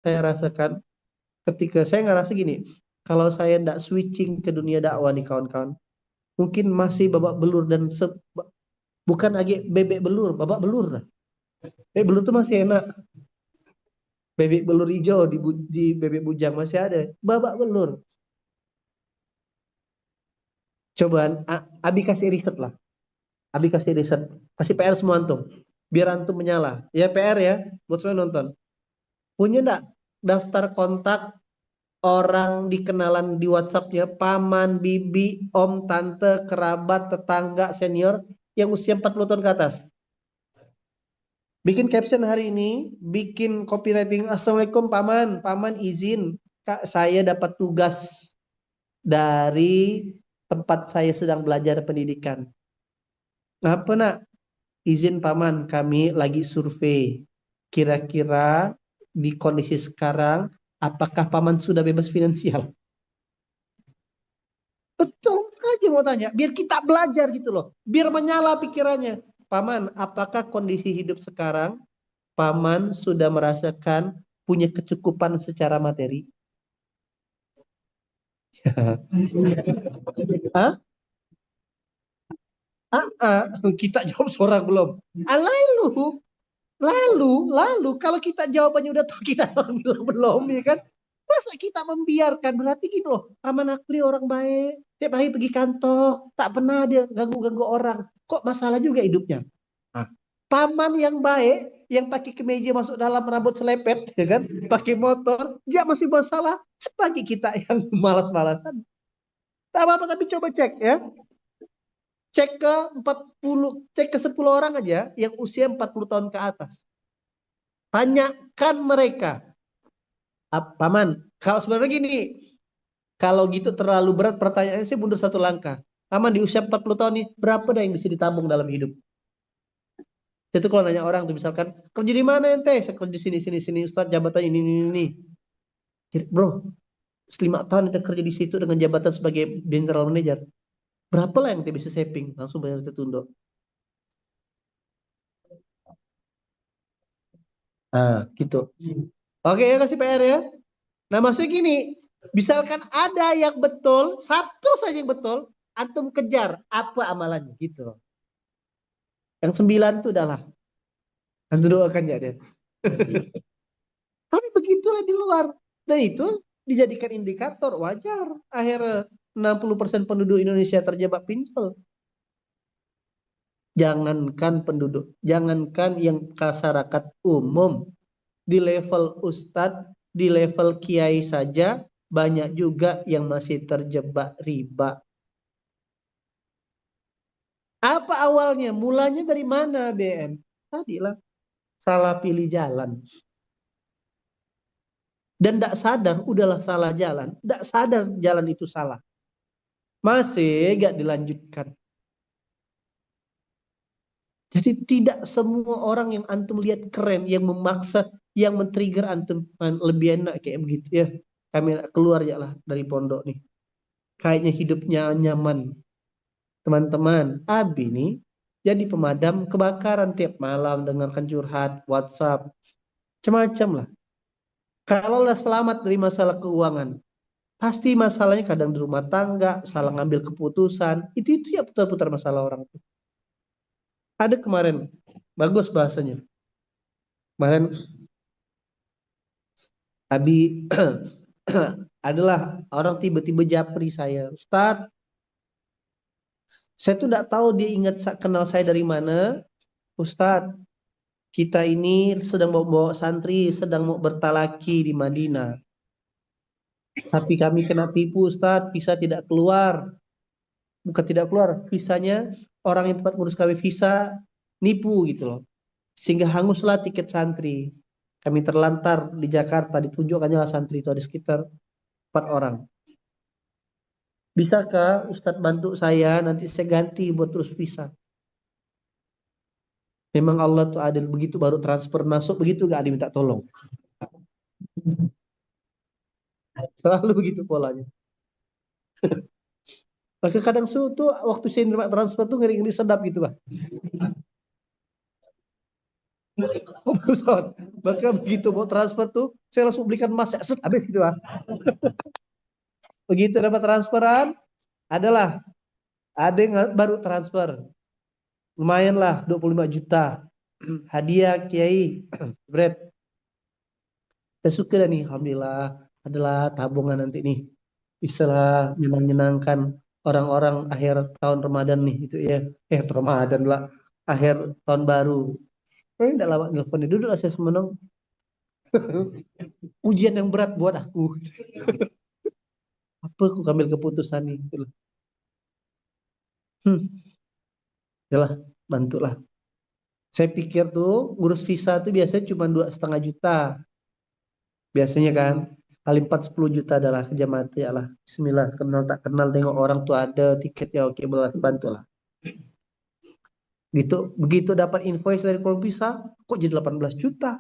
saya rasakan ketika saya ngerasa gini, kalau saya ndak switching ke dunia dakwah nih kawan-kawan, mungkin masih babak belur dan bukan lagi bebek belur, babak belur lah. Bebek belur tuh masih enak. Bebek belur hijau di bebek bujang masih ada. Babak belur. Cobaan Abi kasih riset lah. Abi kasih riset. Kasih PR semua antum. Biar antum menyala. Ya PR ya, buat semua nonton. Punya enggak daftar kontak orang dikenalan di WhatsAppnya, paman, bibi, om, tante, kerabat, tetangga, senior yang usia 40 tahun ke atas. Bikin caption hari ini, bikin copywriting. Assalamualaikum paman, paman izin Kak, saya dapat tugas dari tempat saya sedang belajar pendidikan. Ngapa nak? Izin paman, kami lagi survei. Kira-kira di kondisi sekarang, apakah paman sudah bebas finansial? Betul saja mau tanya, biar kita belajar gitu loh, biar menyala pikirannya. Paman, apakah kondisi hidup sekarang paman sudah merasakan punya kecukupan secara materi? Hah? Kita jawab seorang belum. Lalu, lalu, kalau kita jawabannya udah tahu kita seorang bilang belum, ya kan? Masa kita membiarkan? Berarti gini loh, paman aku ini orang baik, tiap hari pergi kantor, tak pernah dia ganggu-ganggu orang. Kok masalah juga hidupnya? Nah, paman yang baik, yang pakai kemeja masuk dalam rambut selepet, ya kan? Pakai motor, dia masih masalah. Bagi kita yang malas-malasan. Tak apa-apa, tapi coba cek ya. Cek ke 40, cek ke 10 orang aja yang usia 40 tahun ke atas. Tanyakan mereka, Paman, kalau sebenarnya gini, kalau gitu terlalu berat pertanyaannya sih mundur satu langkah. Paman di usia 40 tahun nih, berapa dah yang bisa ditabung dalam hidup? Itu kalau nanya orang tuh misalkan, kerja di mana ente? Saya kerja di sini, sini, sini, Ustaz, jabatan ini. Bro, 5 tahun kita kerja di situ dengan jabatan sebagai general manager. Berapa lah yang kita bisa saving? Langsung bayar tertunduk. Gitu. Oke ya, kasih PR ya. Nah maksudnya gini, misalkan ada yang betul, satu saja yang betul, antum kejar apa amalannya gitu loh. Yang 9 itu adalah antum doakan ya deh. Tapi begitulah di luar. Dan itu dijadikan indikator wajar. Akhirnya 60% penduduk Indonesia terjebak pinjol. Jangankan penduduk, jangankan yang masyarakat umum, di level ustadz, di level kiai saja banyak juga yang masih terjebak riba. Apa awalnya? Mulanya dari mana, BM? Tadilah salah pilih jalan. Dan tidak sadar, udahlah salah jalan. Tidak sadar jalan itu salah. Masih gak dilanjutkan. Jadi tidak semua orang yang antum lihat keren, yang memaksa, yang men-trigger antum lebih enak kayak begitu ya. Kami keluar ya lah dari pondok nih. Kayaknya hidupnya nyaman. Teman-teman, Abi nih jadi pemadam kebakaran tiap malam, dengarkan curhat, WhatsApp, macam-macam lah. Kalau lah selamat dari masalah keuangan, pasti masalahnya kadang di rumah tangga, salah ngambil keputusan, itu ya putar-putar masalah orang tuh. Ada kemarin, bagus bahasanya. Kemarin Abi adalah orang tiba-tiba japri saya, Ustadz, saya tuh tidak tahu dia ingat kenal saya dari mana, Ustadz. Kita ini sedang mau bawa santri, sedang mau bertalaki di Madinah. Tapi kami kena tipu, Ustadz, visa tidak keluar. Bukan tidak keluar, visanya orang yang tempat ngurus kami visa nipu gitu loh. Sehingga hanguslah tiket santri. Kami terlantar di Jakarta, ditunjukkannya santri itu ada sekitar 4 orang. Bisakah Ustadz bantu saya, nanti saya ganti buat terus visa. Memang Allah tuh adil, begitu baru transfer masuk, begitu gak diminta tolong. Selalu begitu polanya. Maka kadang tuh waktu saya nerima transfer tuh ngeri-ngeri sedap gitu, Pak. Maka begitu mau transfer tuh, saya langsung belikan emas, habis gitu lah. Begitu dapat transferan, adalah ada yang baru transfer, lumayan lah 25 juta, hadiah Kiai, bread. Saya suka dah nih, alhamdulillah, adalah tabungan nanti nih, bisa lah nyenang-nyenangkan orang-orang akhir tahun Ramadan nih, itu ya, Ramadan lah, akhir tahun baru. Tidak lama nelfon, duduk lah saya semeneng, ujian yang berat buat aku. Apa aku ambil keputusan nih? Gitu loh. Yalah, bantulah. Saya pikir tuh ngurus visa tuh biasanya cuma 2,5 juta. Biasanya kan kali 4 10 juta adalah kerja mati ya lah. Bismillah, kenal tak kenal tengok orang tuh ada tiketnya, oke belas bantulah. Gitu, begitu dapat invoice dari kolom visa, kok jadi 18 juta?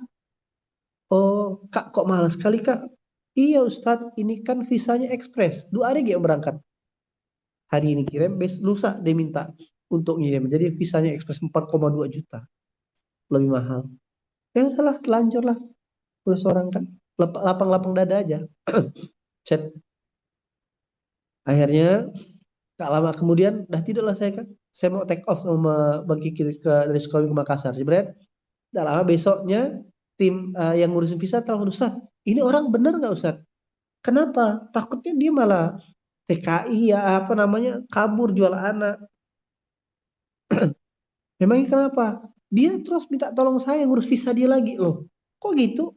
Oh, Kak, kok mahal sekali, Kak? Iya, Ustadz, ini kan visanya ekspres. 2 hari dia berangkat. Hari ini kirim, lusa dia minta untuk ngirim. Jadi visanya ekspres 4,2 juta. Lebih mahal. Ya udahlah, telanjur lah. Terus orang kan lapang-lapang dada aja. Chat. Akhirnya gak lama kemudian dah tidurlah saya kan. Saya mau take off sama Bang Kiki dari sekolah ke Makassar. Jebret. Gak lama besoknya tim yang ngurusin visa telepon, Ustaz, ini orang bener nggak Ustaz? Kenapa? Takutnya dia malah TKI ya apa namanya kabur jual anak. Memangnya kenapa? Dia terus minta tolong saya ngurus visa dia lagi loh. Kok gitu?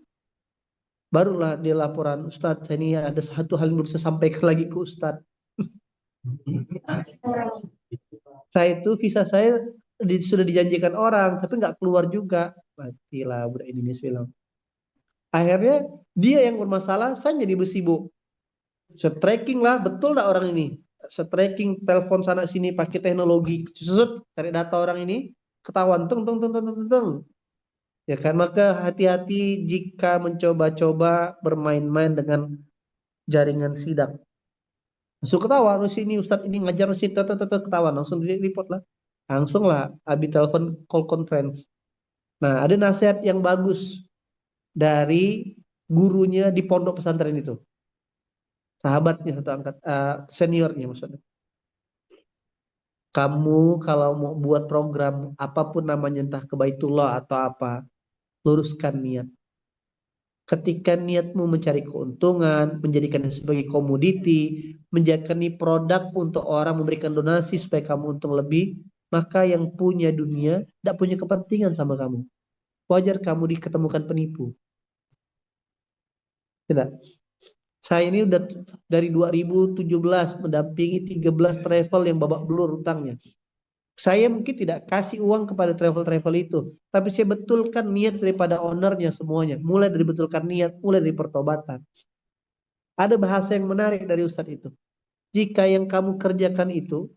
Barulah dia laporan, Ustadz, saya ini ada satu hal yang belum saya sampaikan lagi ke Ustadz. Saya itu visa saya sudah dijanjikan orang, tapi nggak keluar juga. Matilah budak Indonesia bilang. Akhirnya dia yang bermasalah, saya jadi bersibuk. Saya tracking lah, betul nggak orang ini? Saya tracking telepon sana sini pakai teknologi, susut cari data orang ini, ketahuan, teng teng teng teng teng teng. Ya kan, maka hati-hati jika mencoba-coba bermain-main dengan jaringan sidak. Langsung ketawa, ini Ustadz ini ngajar sini, ketawa, langsung di report lah. Langsung lah, abi telepon call conference. Nah, ada nasihat yang bagus dari gurunya di pondok pesantren itu. Sahabatnya satu angkat, seniornya maksudnya. Kamu kalau mau buat program apapun namanya entah ke Baitullah atau apa, luruskan niat. Ketika niatmu mencari keuntungan, menjadikannya sebagai komoditi, menjadikan ini produk untuk orang memberikan donasi supaya kamu untung lebih, maka yang punya dunia tidak punya kepentingan sama kamu. Wajar kamu diketemukan penipu. Tidak. Saya ini udah dari 2017 mendampingi 13 travel yang babak belur utangnya. Saya mungkin tidak kasih uang kepada travel-travel itu, tapi saya betulkan niat daripada ownernya semuanya. Mulai dari betulkan niat, mulai dari pertobatan. Ada bahasa yang menarik dari Ustadz itu. Jika yang kamu kerjakan itu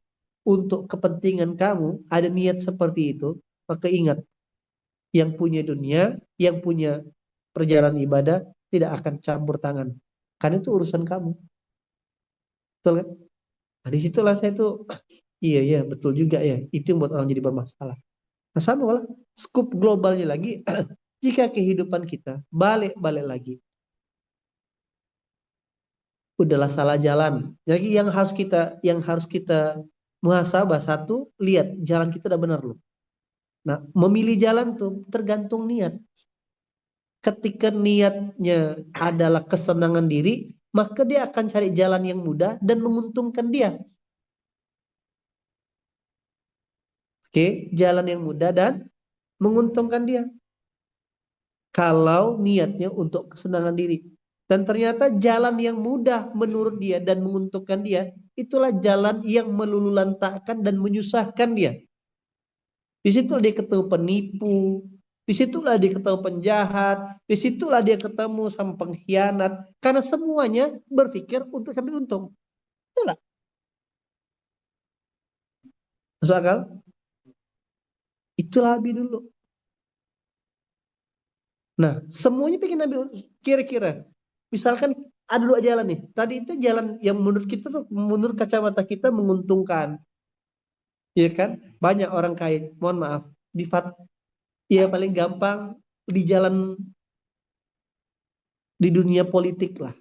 untuk kepentingan kamu, ada niat seperti itu, maka ingat, yang punya dunia, yang punya perjalanan ibadah, tidak akan campur tangan. Karena itu urusan kamu. Betul kan? Nah, disitulah saya tuh, iya, iya, betul juga ya. Itu yang buat orang jadi bermasalah. Nah, sama lah, skup globalnya lagi, jika kehidupan kita balik-balik lagi, udahlah salah jalan. Jadi yang harus kita muhasabah satu, lihat jalan kita udah benar loh. Nah, memilih jalan tuh tergantung niat. Ketika niatnya adalah kesenangan diri, maka dia akan cari jalan yang mudah dan menguntungkan dia. Oke, jalan yang mudah dan menguntungkan dia. Kalau niatnya untuk kesenangan diri. Dan ternyata jalan yang mudah menurut dia dan menguntungkan dia, itulah jalan yang melululantakkan dan menyusahkan dia. Disitulah dia ketemu penipu, disitulah dia ketemu penjahat, disitulah dia ketemu sama pengkhianat. Karena semuanya berpikir untuk sampai untung. Itulah. Masuk akal? Itulah Abi dulu. Nah, semuanya pengen ambil kira-kira. Misalkan ada 2 jalan nih. Tadi itu jalan yang menurut kita tuh, menurut kacamata kita menguntungkan. Iya kan? Banyak orang kaya, mohon maaf, ya paling gampang di jalan Di dunia politik lah.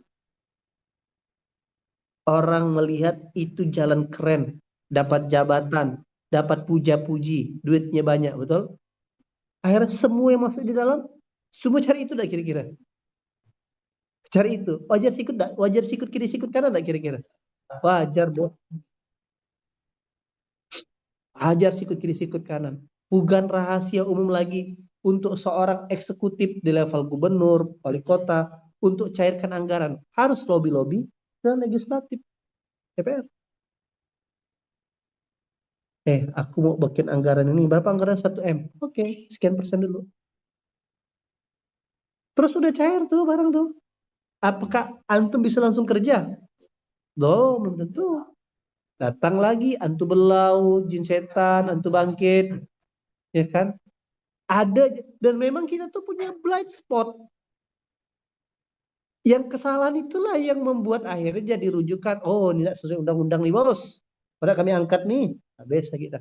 Orang melihat itu jalan keren, dapat jabatan, dapat puja-puji, duitnya banyak, betul? Akhirnya semua yang masuk di dalam, semua cari itu dah kira-kira. Cari itu. Wajar sikut dah, wajar sikut kiri sikut kanan dah kira-kira. Wajar, boh. Wajar sikut kiri sikut kanan. Bukan rahasia umum lagi untuk seorang eksekutif di level gubernur, wali kota, untuk cairkan anggaran. Harus lobby-lobby dan legislatif, DPR. Aku mau bikin anggaran ini. Berapa anggaran 1 M? Oke, sekian persen dulu. Terus udah cair tuh barang tuh. Apakah antum bisa langsung kerja? Loh, belum tentu. Datang lagi, antum belau, jin setan, antum bangkit. Ya kan? Ada, dan memang kita tuh punya blind spot. Yang kesalahan itulah yang membuat akhirnya jadi rujukan. Oh, ini tidak sesuai undang-undang nih, bos. Padahal kami angkat nih. Habis kita.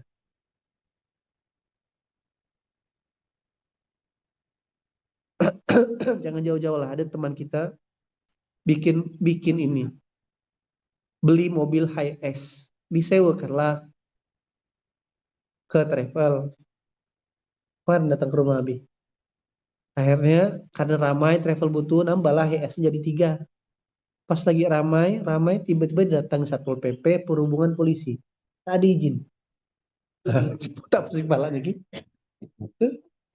Jangan jauh-jauh lah. Ada teman kita bikin bikin ini. Beli mobil high-S. Disewakanlah ke travel. Pan datang ke rumah Abi. Akhirnya karena ramai travel butuh nambahlah high-S jadi 3. Pas lagi ramai tiba-tiba datang Satpol PP, perhubungan polisi. Tadi izin. Tak pusing kepala lagi.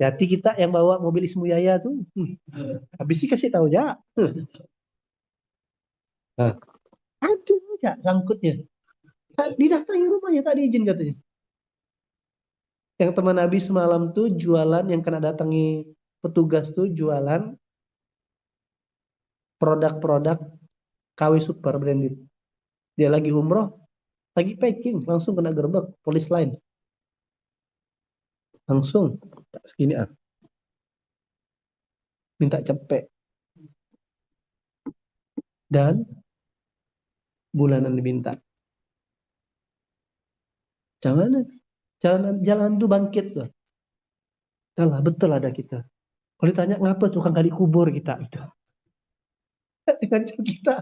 Jadi kita yang bawa mobil Ismu Yaya tuh, habis sih kasih tahu ya. Nah, ada aja sangkutnya. Didatangi rumahnya tak diizin katanya. Yang teman Nabi semalam tuh jualan yang kena datangi petugas tuh jualan produk-produk KW Super branded. Dia lagi umroh, lagi packing, langsung kena gerbek polis lain. Langsung tak segini minta cepet dan bulanan diminta. Jangan jalan tuh bangkit tuh. Salah betul ada kita. Kalau ditanya ngapa tukang gali kubur kita itu. Dengan cara kita.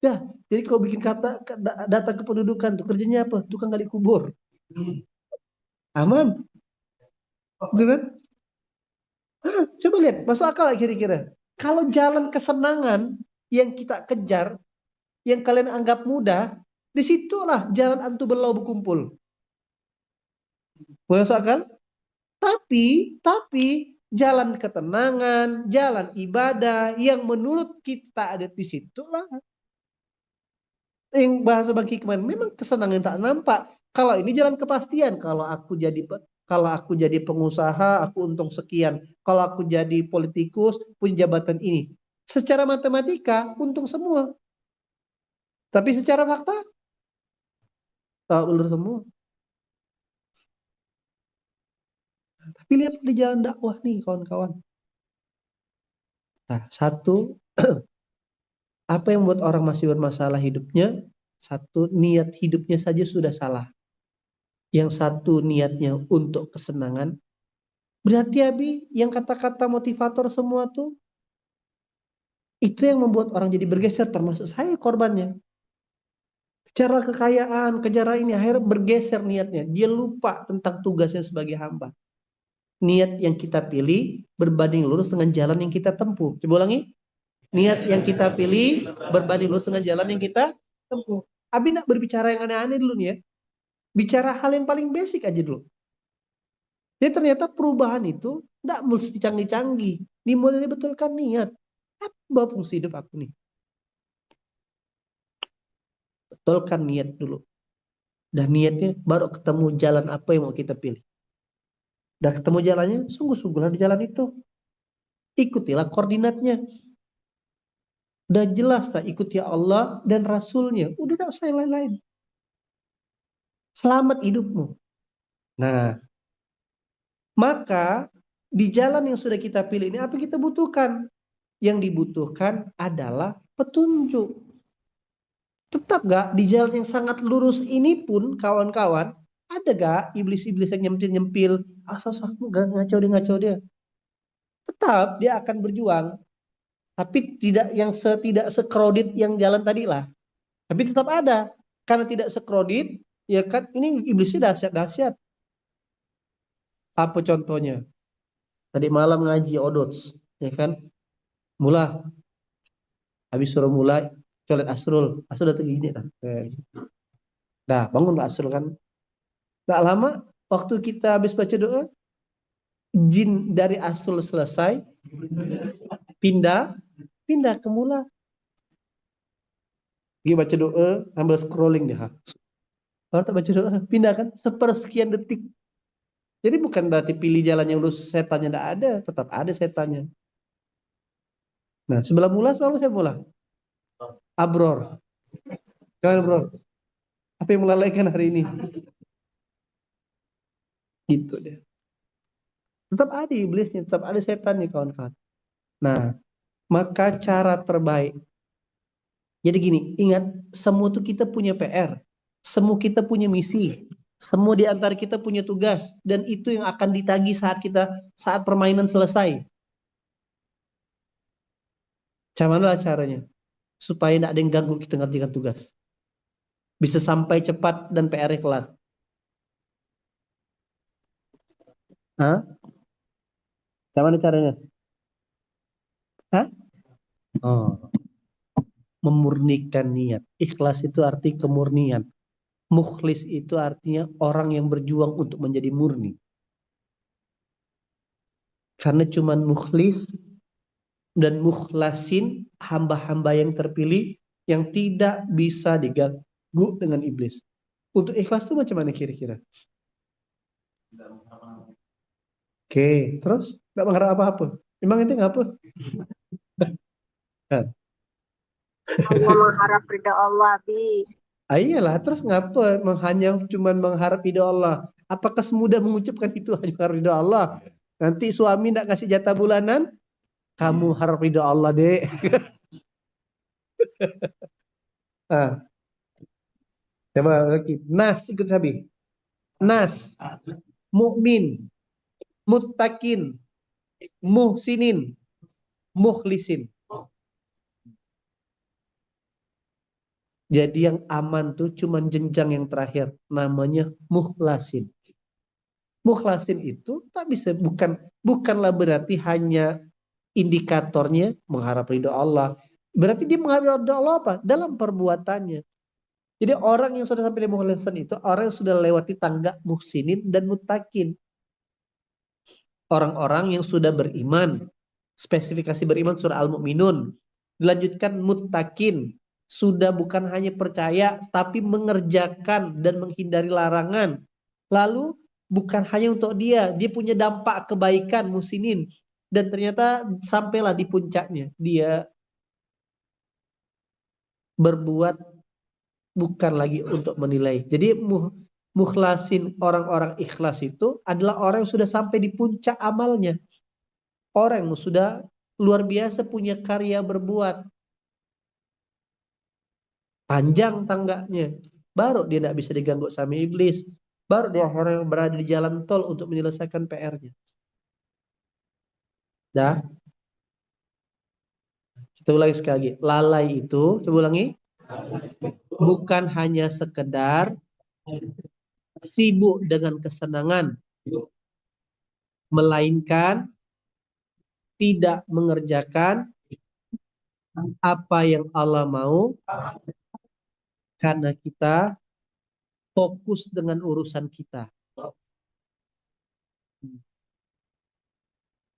Ya, jadi kalau bikin data kependudukan tuh kerjanya apa? Tukang gali kubur. Aman, benar? Coba lihat, masuk akal kira-kira. Kalau jalan kesenangan yang kita kejar, yang kalian anggap mudah, disitulah jalan antu belau berkumpul. Boleh masuk akal? Tapi jalan ketenangan, jalan ibadah yang menurut kita ada di situlah yang bahasa Bang Hikman memang kesenangan tak nampak. Kalau ini jalan kepastian, kalau aku jadi pengusaha, aku untung sekian. Kalau aku jadi politikus, punya jabatan ini. Secara matematika untung semua. Tapi secara fakta tak ulur semua. Tapi lihat di jalan dakwah nih kawan-kawan. Nah, satu, apa yang membuat orang masih bermasalah hidupnya? Satu, niat hidupnya saja sudah salah. Yang satu niatnya untuk kesenangan. Berarti Abi, yang kata-kata motivator semua tuh, itu yang membuat orang jadi bergeser, termasuk saya korbannya. Cara kekayaan, kejar ini, akhirnya bergeser niatnya. Dia lupa tentang tugasnya sebagai hamba. Niat yang kita pilih berbanding lurus dengan jalan yang kita tempuh. Coba ulangi. Niat yang kita pilih berbanding lurus dengan jalan yang kita tempuh. Abi nak berbicara yang aneh-aneh dulu nih ya. Bicara hal yang paling basic aja dulu. Jadi ternyata perubahan itu tidak mesti canggih-canggih. Dimulai betulkan niat. Apa fungsi hidup aku nih? Betulkan niat dulu. Dan niatnya baru ketemu jalan apa yang mau kita pilih. Dan ketemu jalannya, sungguh-sungguhlah di jalan itu. Ikutilah koordinatnya. Udah jelas tak ikuti Allah dan Rasulnya. Udah tak usah yang lain-lain. Selamat hidupmu. Nah, maka di jalan yang sudah kita pilih ini apa yang kita butuhkan? Yang dibutuhkan adalah petunjuk. Tetap gak di jalan yang sangat lurus ini pun kawan-kawan, ada gak iblis-iblis yang nyempil-nyempil, asal aku gak ngacau dia. Tetap dia akan berjuang. Tapi tidak yang tidak sekrodit yang jalan tadi lah. Tapi tetap ada. Karena tidak sekrodit, ya kan ini iblisnya dahsyat-dahsyat. Apa contohnya? Tadi malam ngaji odots, ya kan? Mula, habis suruh mulai, colet Asrul. Asrul datang gini dah. Dah, bangunlah Asrul kan. Gak lama, waktu kita habis baca doa, jin dari Asrul selesai, pindah, pindah ke Mula. Dia baca doa, sambil scrolling dia. Kalau tak baca doa, pindah kan? Sepersekian detik. Jadi bukan berarti pilih jalan yang lurus, setannya tidak ada. Tetap ada setannya. Nah, sebelah Mula, selalu saya Mula. Abror. Gimana bro? Apa yang melalaikan hari ini? Gitu deh. Tetap ada iblisnya, tetap ada setannya kawan-kawan. Nah, maka cara terbaik. Jadi gini, ingat, semua itu kita punya PR. Semua kita punya misi. Semua di antara kita punya tugas. Dan itu yang akan ditagih saat permainan selesai. Mana lah caranya? Supaya tidak ada yang ganggu kita ngerjakan tugas. Bisa sampai cepat dan PR-nya kelar. Hah? Mana caranya? Hah? Oh, memurnikan niat. Ikhlas itu arti kemurnian. Mukhlis itu artinya orang yang berjuang untuk menjadi murni. Karena cuman mukhlis dan mukhlasin, hamba-hamba yang terpilih yang tidak bisa diganggu dengan iblis. Untuk ikhlas itu macam mana kira-kira? Oke, terus nggak mengharap apa-apa. Emang itu ngapa? Hanya mengharap ridha Allah, Bi. Iyalah, terus ngapa hanya cuman mengharap ridha Allah? Apakah semudah mengucapkan itu hanya mengharap ridha Allah? Nanti suami tidak kasih jatah bulanan, kamu harap ridha Allah, Dek. Ah, coba lagi. Nas ikut Sabi. Nas, mukmin, muttaqin, muhsinin, mukhlisin. Jadi yang aman tuh cuman jenjang yang terakhir, namanya mukhlasin. Mukhlasin itu tak bisa, bukanlah berarti hanya indikatornya mengharap ridho Allah. Berarti dia mengharap ridho Allah apa? Dalam perbuatannya. Jadi orang yang sudah sampai di mukhlasin itu orang yang sudah lewati tangga muhsinin dan muttaqin. Orang-orang yang sudah beriman. Spesifikasi beriman surah Al-Mu'minun. Dilanjutkan muttaqin. Sudah bukan hanya percaya tapi mengerjakan dan menghindari larangan. Lalu bukan hanya untuk dia punya dampak kebaikan muhsinin. Dan ternyata sampailah di puncaknya. Dia berbuat bukan lagi untuk menilai. Jadi mukhlasin, orang-orang ikhlas itu adalah orang yang sudah sampai di puncak amalnya. Orang yang sudah luar biasa punya karya berbuat. Panjang tangganya. Baru dia tidak bisa diganggu sama iblis. Baru dia orang yang berada di jalan tol untuk menyelesaikan PR-nya. Dah. Kita ulangi sekali lagi. Lalai itu, coba ulangi. Bukan hanya sekedar sibuk dengan kesenangan. Melainkan tidak mengerjakan apa yang Allah mau karena kita fokus dengan urusan kita.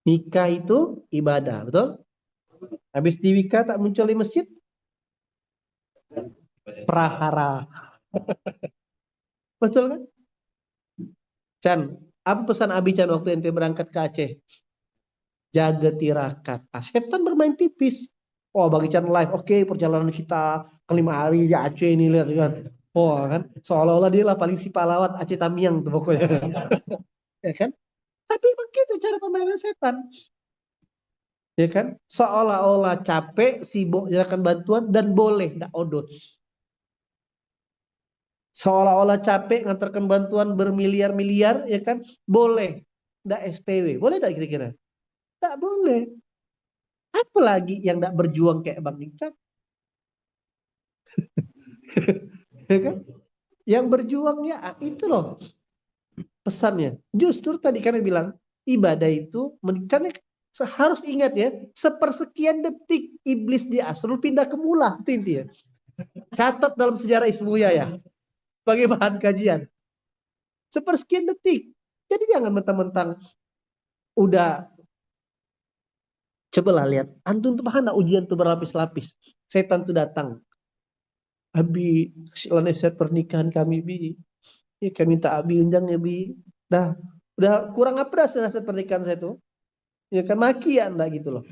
Nikah itu ibadah, betul? Habis di nikah tak muncul di masjid? Prahara. Betul kan? Chan, apa pesan Abi Chan waktu ente berangkat ke Aceh? Jaga tirakat. Ah, setan bermain tipis. Oh, bagi Chan live, oke, perjalanan kita ke 5 hari di Aceh ini, lihat kan. Oh kan, seolah-olah dia lah paling si pahlawan Aceh Tamiang tuh pokoknya. Ya kan? Tapi begitu cara permainan setan. Ya kan? Seolah-olah capek, sibuk jalankan bantuan dan boleh tidak odots. Seolah-olah capek ngantarkan bantuan bermiliar-miliar, ya kan? Boleh tidak STW. Boleh tidak kira-kira? Tak boleh. Apalagi yang tidak berjuang kayak Bang Ican, ya kan? Yang berjuang ya itu loh pesannya. Justru tadi kan bilang ibadah itu karena harus ingat ya, sepersekian detik iblis di Asrul pindah ke Mula, itu intinya. Catat dalam sejarah Ismuya ya, sebagai bahan kajian. Sepersekian detik. Jadi jangan mentang-mentang udah, cobalah lihat, antum tuh mana ujian tuh berlapis-lapis. Setan tuh datang. Abi, kasihlah nasihat pernikahan kami, Bi. Ya, kami minta Abi undang ya, Bi. Dah, udah kurang apa dah nasihat pernikahan saya tuh? Ya kan maki ya anda gitu loh.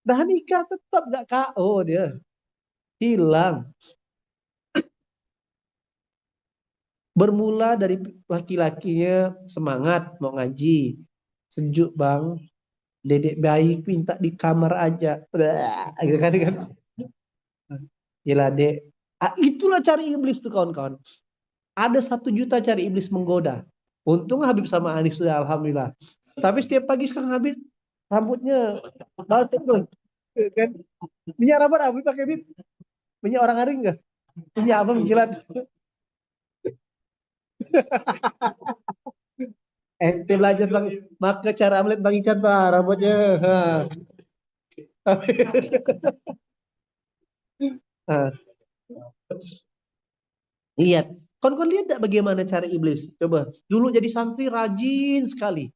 Dah nikah tetap gak KO dia. Hilang. Bermula dari laki-lakinya semangat mau ngaji. Sejuk bang. Dedek baik minta di kamar aja. Blah, gitu kan. Gila dek. Ah, itulah cari iblis tuh kawan-kawan. Ada 1 juta cari iblis menggoda. Untung Habib sama Anis sudah alhamdulillah. Tapi setiap pagi sekarang Habib rambutnya batik tuh. Kan? Minyak rambut Habib pakai Habib. Minyak orang aring enggak? Minyak apa menjilat? Ente belajar bang, maka cara melihat Bang Ican pak rambutnya. Ha. Ha. Lihat, kon lihat tak bagaimana cara iblis? Coba, dulu jadi santri rajin sekali.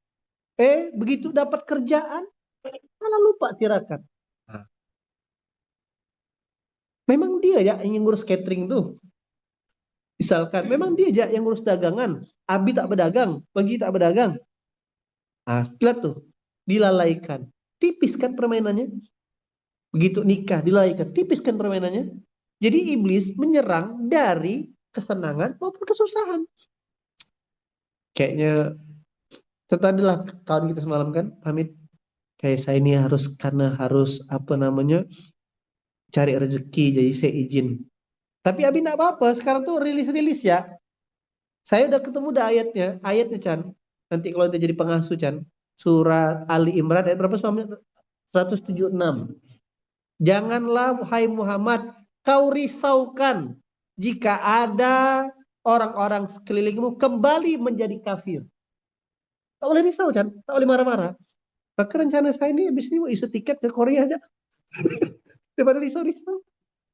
Begitu dapat kerjaan, malah lupa tirakat. Nah, memang dia ya yang ngurus catering tuh. Misalkan, memang dia aja yang ngurus dagangan. Abi tak berdagang, Bagi tak berdagang. Nah, lihat tuh, dilalaikan. Tipis kan permainannya? Begitu nikah, dilalaikan. Tipis kan permainannya? Jadi iblis menyerang dari kesenangan maupun kesusahan. Kayaknya tadilah kawan kita semalam kan, pamit. Kayak saya ini harus karena harus apa namanya cari rezeki, jadi saya izin. Tapi Abi nggak apa-apa. Sekarang tuh rilis-rilis ya. Saya udah ketemu dah ayatnya Chan. Nanti kalau kita jadi pengasuh Chan, surat Ali Imran ayat berapa? 176. Janganlah hai Muhammad kau risaukan jika ada orang-orang sekelilingmu kembali menjadi kafir. Tak boleh risau Chan, tak boleh marah-marah. Maka rencana saya ini habis ini mau isu tiket ke Korea aja. Daripada risau-risau.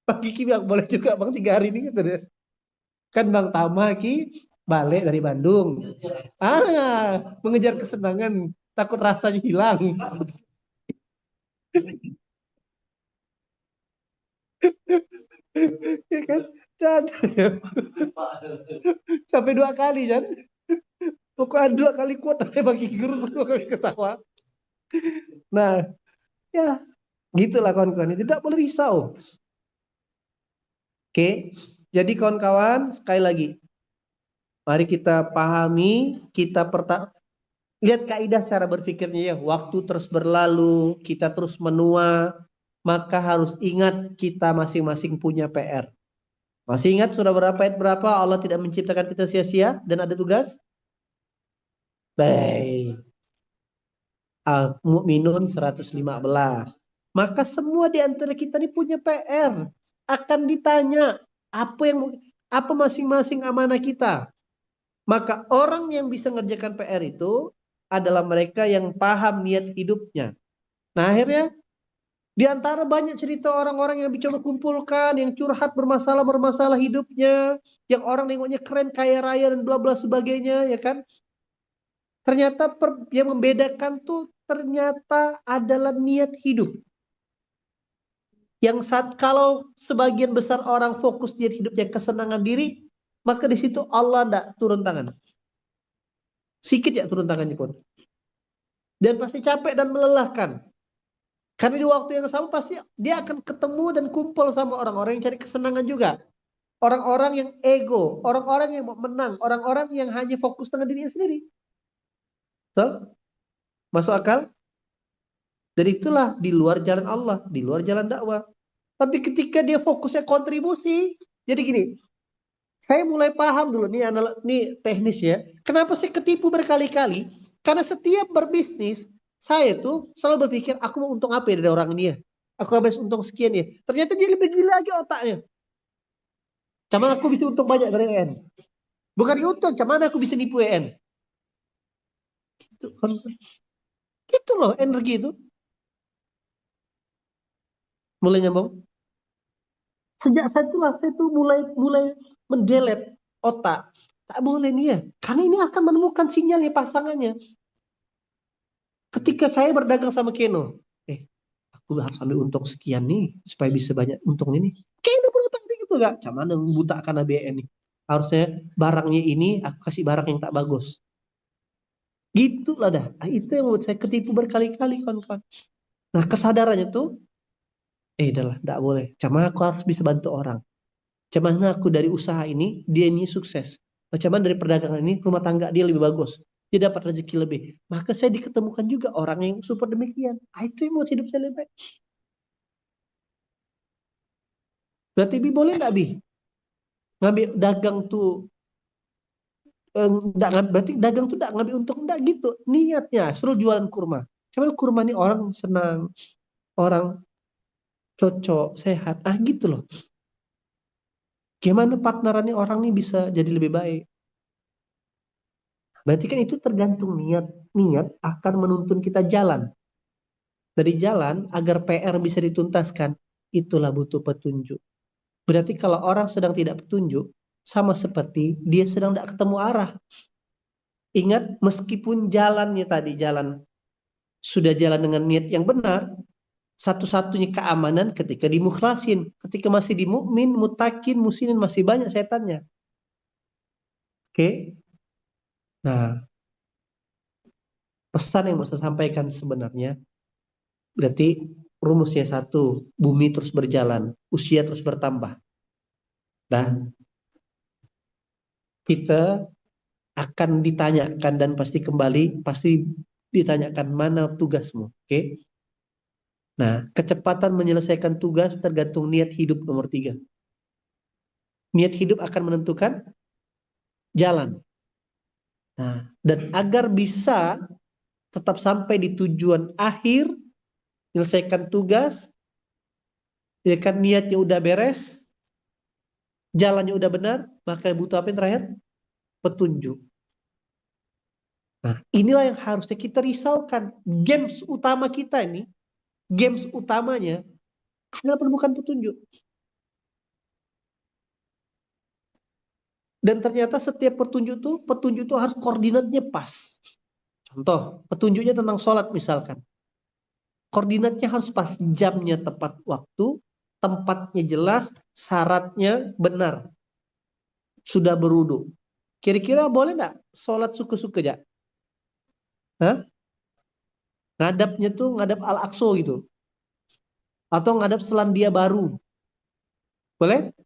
Bang Kiki bilang boleh juga Bang 3 hari ini gitu deh. Kan Bang Tama Ki balik dari Bandung. Mengejar kesenangan, takut rasanya hilang. Ya kan? Dan sampai 2 kali kan. Pokoknya 2 kali kuat sampai bagi guru 2 kali ketawa. Nah, ya gitulah kawan-kawan. Tidak boleh risau. Oke. Jadi kawan-kawan, sekali lagi. Mari kita pahami, lihat kaidah cara berpikirnya ya. Waktu terus berlalu, kita terus menua, maka harus ingat kita masing-masing punya PR. Masih ingat surah berapa ayat berapa Allah tidak menciptakan kita sia-sia dan ada tugas? Baik. Al-Mu'minun 115. Maka semua di antara kita ini punya PR. Akan ditanya apa masing-masing amanah kita. Maka orang yang bisa mengerjakan PR itu adalah mereka yang paham niat hidupnya. Nah akhirnya di antara banyak cerita orang-orang yang dicoba kumpulkan, yang curhat bermasalah hidupnya, yang orang nengoknya keren, kaya raya dan bla bla sebagainya, ya kan? Ternyata yang membedakan tuh ternyata adalah niat hidup. Yang kalau sebagian besar orang fokus niat hidupnya kesenangan diri, maka di situ Allah tidak turun tangan. Sikit ya turun tangannya pun. Dan pasti capek dan melelahkan. Karena di waktu yang sama pasti dia akan ketemu dan kumpul sama orang-orang yang cari kesenangan juga. Orang-orang yang ego, orang-orang yang mau menang, orang-orang yang hanya fokus dengan dirinya sendiri. So, masuk akal? Dan itulah di luar jalan Allah, di luar jalan dakwah. Tapi ketika dia fokusnya kontribusi, jadi gini, saya mulai paham dulu nih teknis ya. Kenapa saya ketipu berkali-kali? Karena setiap berbisnis Saya tuh selalu berpikir, aku mau untung apa ya dari orang ini ya? Aku habis untung sekian ya. Ternyata dia lebih gila lagi otaknya. Cuman aku bisa untung banyak dari EN. Bukan untung, cuman aku bisa nipu EN. Gitu, gitu loh energi itu. Mulai nyambung. Sejak saat itulah saya tuh mulai mulai mendelet otak. Tak boleh nih ya. Karena ini akan menemukan sinyalnya pasangannya. Ketika saya berdagang sama Keno. Aku harus ambil untung sekian nih. Supaya bisa banyak untung ini. Keno berutang begitu gak? Cuman yang buta karena BN nih. Harusnya barangnya ini aku kasih barang yang tak bagus. Gitu lah dah. Nah, itu yang membuat saya ketipu berkali-kali kawan-kawan. Nah kesadarannya tuh. Dah tidak boleh. Cuman aku harus bisa bantu orang. Bagaimana aku dari usaha ini, dia ini sukses. Bagaimana dari perdagangan ini, rumah tangga dia lebih bagus. Dia dapat rezeki lebih. Maka saya diketemukan juga orang yang super demikian. Itu yang mau hidup saya lebih baik. Berarti Bi boleh nggak Bi? Ngambil dagang tuh, berarti dagang tuh nggak ngambil untung. Nggak gitu. Niatnya, suruh jualan kurma. Cuman kurma ini orang senang. Orang cocok, sehat. Gitu loh. Gimana partnerannya orang nih bisa jadi lebih baik. Berarti kan itu tergantung niat. Niat akan menuntun kita jalan. Dari jalan agar PR bisa dituntaskan, itulah butuh petunjuk. Berarti kalau orang sedang tidak petunjuk, sama seperti dia sedang tidak ketemu arah. Ingat, meskipun jalannya tadi jalan sudah jalan dengan niat yang benar, satu-satunya keamanan ketika dimukhlasin. Ketika masih di mukmin, mutakin, muslimin masih banyak setannya. Oke. Nah, pesan yang mau saya sampaikan sebenarnya berarti rumusnya satu, bumi terus berjalan, usia terus bertambah. Dan kita akan ditanyakan dan pasti ditanyakan mana tugasmu. Oke. Nah, kecepatan menyelesaikan tugas tergantung niat hidup nomor 3. Niat hidup akan menentukan jalan. Nah, dan agar bisa tetap sampai di tujuan akhir, menyelesaikan tugas, ya kan niatnya udah beres, jalannya udah benar, maka butuh apa yang terakhir? Petunjuk. Nah, inilah yang harusnya kita risaukan. Games utama kita ini, games utamanya adalah penemukan petunjuk. Dan ternyata setiap petunjuk itu harus koordinatnya pas. Contoh, petunjuknya tentang sholat misalkan. Koordinatnya harus pas, jamnya tepat waktu, tempatnya jelas, syaratnya benar. Sudah berudu. Kira-kira boleh nggak sholat suku-suku aja? Hah? Ngadapnya tuh ngadap Al-Aqsa gitu. Atau ngadap Selandia Baru. Boleh?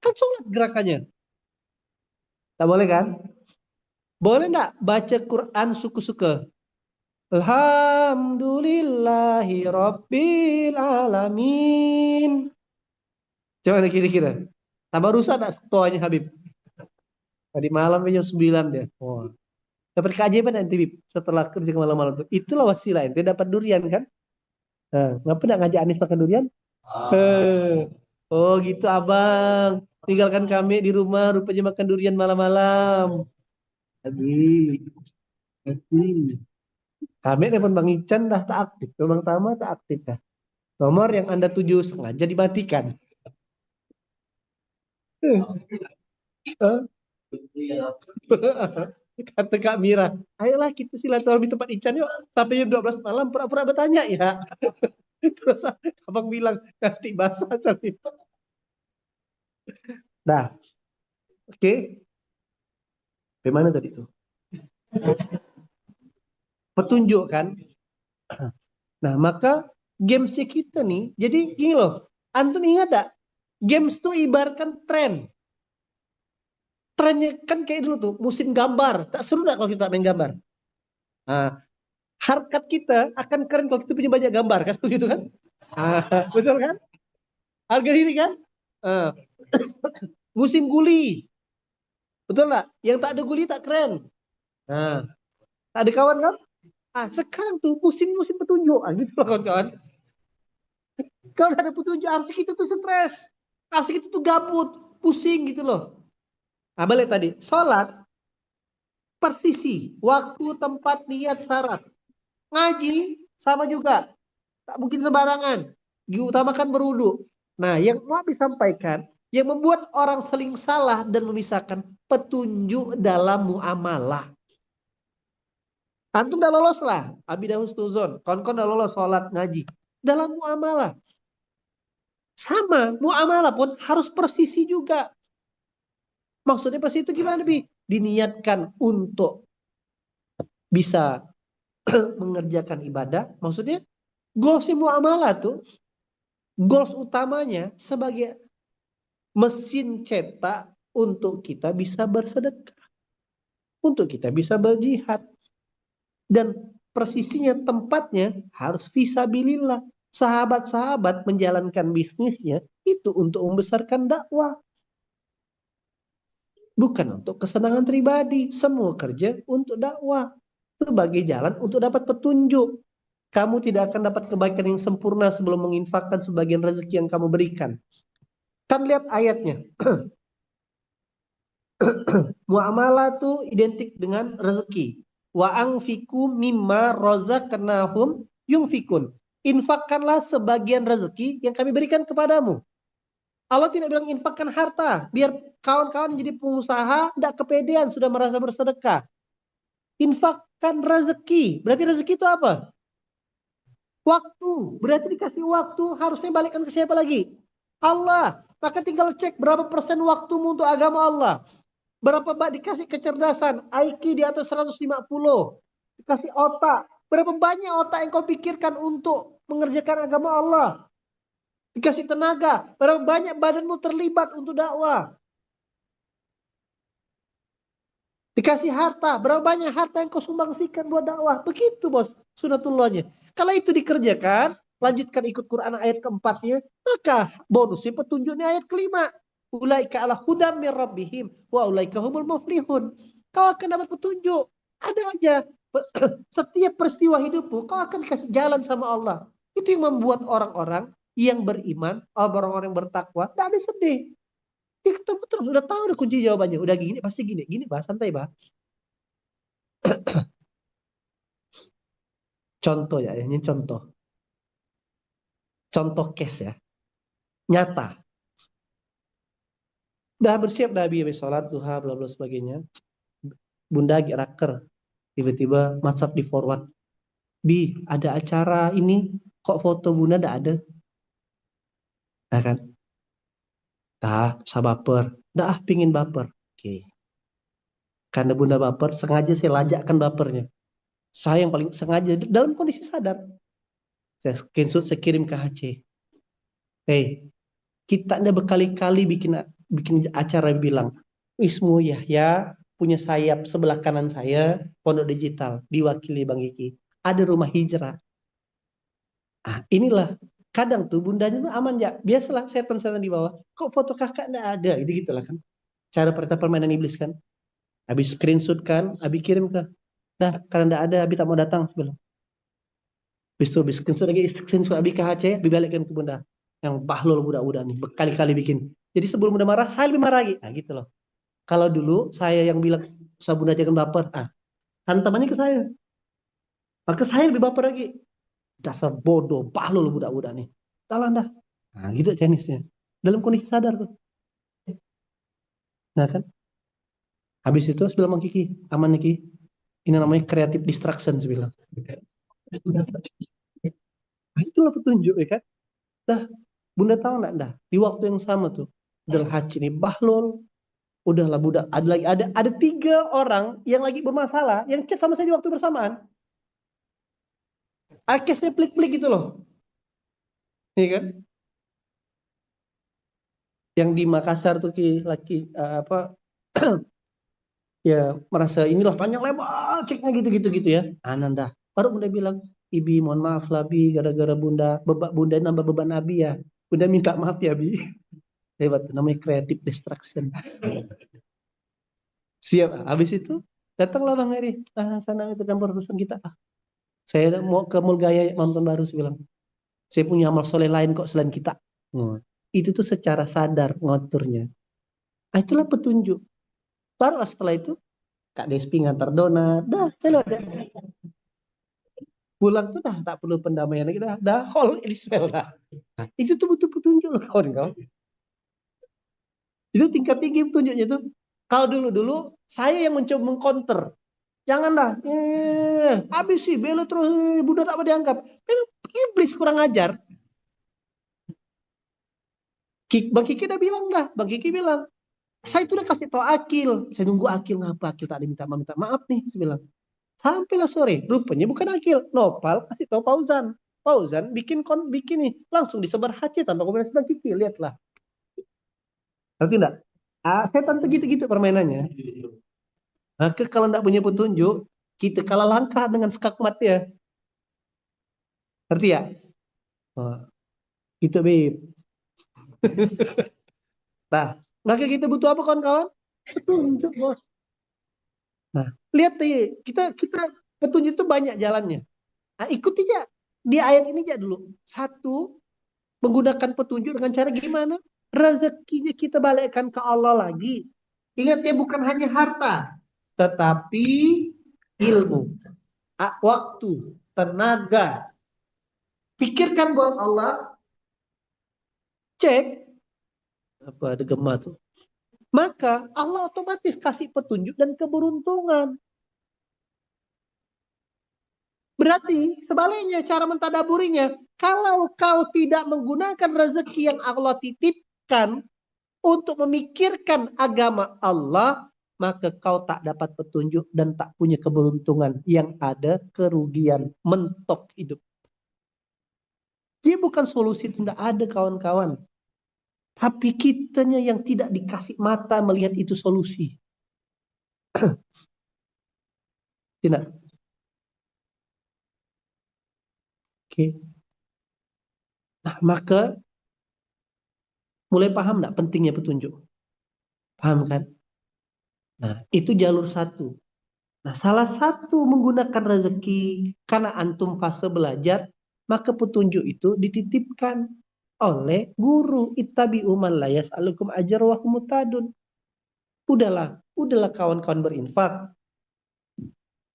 Kan sholat gerakannya. Tak boleh kan? Boleh nggak baca Quran suku-suku? Alhamdulillahi Rabbil Alamin. Coba ada kira-kira. Tambah rusak tak toanya Habib? Tadi malam jam 9 deh. Oh. Dapat keajaiban nanti Bib setelah kerja ke malam-malam itu. Itulah wasilah ente dapat durian kan? Nah, ngapa enggak ngajak Anis makan durian? Eh. Oh gitu abang. Tinggalkan kami di rumah rupanya makan durian malam-malam. Tadi. Tadi. Kami telepon Bang Ican dah tak aktif. Bang Tama tak aktif dah. Nomor yang Anda tuju sengaja dimatikan. Kata Kak Mira, ayolah kita silaturahmi tempat Ican yuk. Sampai jam 12 malam pura-pura bertanya ya. Terus abang bilang, nanti basah cari. Nah, oke. Bagaimana tadi itu? Petunjuk kan? Nah, maka gamesnya kita nih, jadi gini loh. Antum ingat gak? Games tuh ibaratkan tren. Trennya kan kayak dulu tuh, musim gambar. Tak seru gak kalau kita main gambar? Nah, harkat kita akan keren kalau kita punya banyak gambar kan? Begitu kan? Betul kan? Harga diri kan? Ah, musim guli. Betul nggak? Yang tak ada guli tak keren. Nah, tak ada kawan kan? Sekarang tuh musim-musim petunjuk, gitu loh kawan-kawan. Kalau ada petunjuk, asik itu tuh stres, asik itu tuh gabut, pusing gitu loh. Balik tadi, sholat, persisi, waktu, tempat, niat, syarat. Ngaji, sama juga. Tak mungkin sembarangan. Diutamakan berwudu. Nah, yang mau disampaikan, yang membuat orang saling salah dan memisahkan petunjuk dalam muamalah. Antum udah lolos lah. Abi dah husnuzon. Kon-kon udah lolos sholat ngaji. Dalam muamalah. Sama, muamalah pun harus persisi juga. Maksudnya persisi itu gimana, Bi? Diniatkan untuk bisa mengerjakan ibadah. Maksudnya, goals muamalah tuh, goals utamanya sebagai mesin cetak untuk kita bisa bersedekah. Untuk kita bisa berjihad. Dan persisinya tempatnya harus fisabilillah. Sahabat-sahabat menjalankan bisnisnya itu untuk membesarkan dakwah. Bukan untuk kesenangan pribadi. Semua kerja untuk dakwah. Sebagai jalan untuk dapat petunjuk. Kamu tidak akan dapat kebaikan yang sempurna sebelum menginfakkan sebagian rezeki yang kamu berikan. Kan lihat ayatnya. Muamalah itu identik dengan rezeki. Wa anfiku mimma razaqnahum yunfikun. Infakkanlah sebagian rezeki yang kami berikan kepadamu. Allah tidak bilang infakkan harta. Biar kawan-kawan jadi pengusaha, tidak kepedean, sudah merasa bersedekah. Infakkan rezeki. Berarti rezeki itu apa? Waktu. Berarti dikasih waktu, harusnya balikkan ke siapa lagi? Allah. Maka tinggal cek berapa persen waktumu untuk agama Allah. Berapa dikasih kecerdasan, IQ di atas 150. Dikasih otak. Berapa banyak otak yang kau pikirkan untuk mengerjakan agama Allah? Dikasih tenaga. Berapa banyak badanmu terlibat untuk dakwah? Dikasih harta. Berapa banyak harta yang kau sumbangsikan buat dakwah? Begitu bos, sunatullahnya. Kalau itu dikerjakan, lanjutkan ikut Quran ayat keempatnya, maka bonusnya petunjuknya ayat kelima. Ulaika ala hudam min rabbihim wa ulaika humul muflihun. Kau akan dapat petunjuk. Ada aja. Setiap peristiwa hidupmu, kau akan dikasih jalan sama Allah. Itu yang membuat orang-orang yang beriman, orang-orang yang bertakwa, tidak ada sedih. Dia ketemu terus, udah tahu udah kunci jawabannya. Udah gini, pasti gini. Gini, bah, santai, bah. Contoh ya, ini contoh. Contoh case ya. Nyata. Dah bersiap dah habis sholat duha bla bla sebagainya. Bunda lagi raker. Tiba-tiba WhatsApp di forward. Bi, ada acara ini. Kok foto bunda tidak ada? Nah kan? Dah, usah baper. Dah, pingin baper. Oke. Karena bunda baper, sengaja saya lajakkan bapernya. Saya yang paling sengaja, dalam kondisi sadar. Saya screenshot, saya kirim ke HC. Hey, kita anda berkali-kali bikin acara bilang, Wismu Yahya punya sayap sebelah kanan saya, Pondok Digital, diwakili Bang Iki. Ada rumah hijrah. Inilah kadang tuh bundanya tuh aman ya. Biasalah setan-setan di bawah. Kok foto kakak enggak ada? Gitu lah kan. Cara permainan iblis kan. Habis screenshot kan, habis kirim ke. Nah, karena enggak ada, habis tak mau datang sebelah. Habis screenshot lagi, screenshot habis ke HC, dibalikkan ke bunda. Yang bahlul budak-budak nih, berkali-kali bikin. Jadi sebelum bunda marah, saya lebih marah lagi. Gitu loh. Kalau dulu saya yang bilang, usah bunda jangan baper. Hantamannya ke saya. Maka saya lebih baper lagi. Dasar bodoh, bahlul budak-budak nih. Dalam dah. Gitu Chinese-nya. Dalam kondisi sadar tuh. Nah kan. Habis itu saya bilang Kiki, aman nih Kiki. Ini namanya creative distraction saya bilang. Itulah petunjuk ya kan. Dah, bunda tahu enggak dah. Di waktu yang sama tuh. Del Haji ini bahlul. Udahlah budak. Ada 3 orang yang lagi bermasalah. Yang chat sama saya di waktu bersamaan. Case-nya plik-plik gitu loh. Iya kan. Yang di Makassar tuh laki apa ya merasa inilah panjang lebar ceknya gitu ya. Ananda baru bunda bilang, Ibi mohon maaf lah Bi, gara-gara bunda nambah beban Abi ya. Bunda minta maaf ya Bi. Hebat, namanya creative distraction. Siap. Habis itu datanglah Bang Eri. Sana itu campur urusan kita. Saya mau ke Mall Gaya nonton baru, saya bilang. Saya punya amal soleh lain kok selain kita. Nah, itu tuh secara sadar ngaturnya. Ah, itulah petunjuk. Baru setelah itu Kak Despi ngantar donat, dah selesai deh. Pulang tuh dah tak perlu pendamaian lagi, dah all is well dah. Nah, itu tuh butuh petunjuk loh kawan-kawan. Itu tingkat tinggi petunjuknya tuh. Kalau dulu-dulu saya yang mencoba mengcounter. Jangan dah. Habis sih bela terus Buddha tak mau dianggap. Iblis kurang ajar. Bang Kiki udah bilang dah. Bang Kiki bilang, saya itu udah kasih tau Akil. Saya nunggu Akil ngapa Akil tak ada minta maaf nih. Saya bilang. Sampailah sore. Rupanya bukan Akil. Nopal kasih tau Fauzan. Fauzan bikin nih. Langsung disebar hati tanpa komentar Bang Kiki. Lihatlah. Ngerti enggak? Ah, setan tuh gitu-gitu permainannya. Nah, kalau enggak punya petunjuk, kita kalah langkah dengan skakmat ya. Ngerti ya? Oh, itu Bib. Nah, maka kita butuh apa kawan-kawan? Petunjuk, bos. Nah, lihat deh, kita petunjuk itu banyak jalannya. Nah, ikuti aja di ayat ini aja dulu. Satu, menggunakan petunjuk dengan cara gimana? Rezekinya kita balikkan ke Allah lagi. Ingat ya, bukan hanya harta, tetapi ilmu, waktu, tenaga. Pikirkan buat Allah, cek apa ada gemah tuh. Maka Allah otomatis kasih petunjuk dan keberuntungan. Berarti sebaliknya cara mentadaburinya, kalau kau tidak menggunakan rezeki yang Allah titipkan untuk memikirkan agama Allah, maka kau tak dapat petunjuk dan tak punya keberuntungan. Yang ada kerugian, mentok hidup. Dia bukan solusi, tidak ada kawan-kawan. Tapi kitanya yang tidak dikasih mata melihat itu solusi. Tidak. Oke. Nah, maka mulai paham nggak pentingnya petunjuk? Paham kan? Nah, itu jalur satu. Nah, salah satu menggunakan rezeki karena antum fase belajar, maka petunjuk itu dititipkan oleh guru. Ittabi'u man la yas'alukum ajra wa hum muhtadun. Udahlah kawan-kawan berinfak.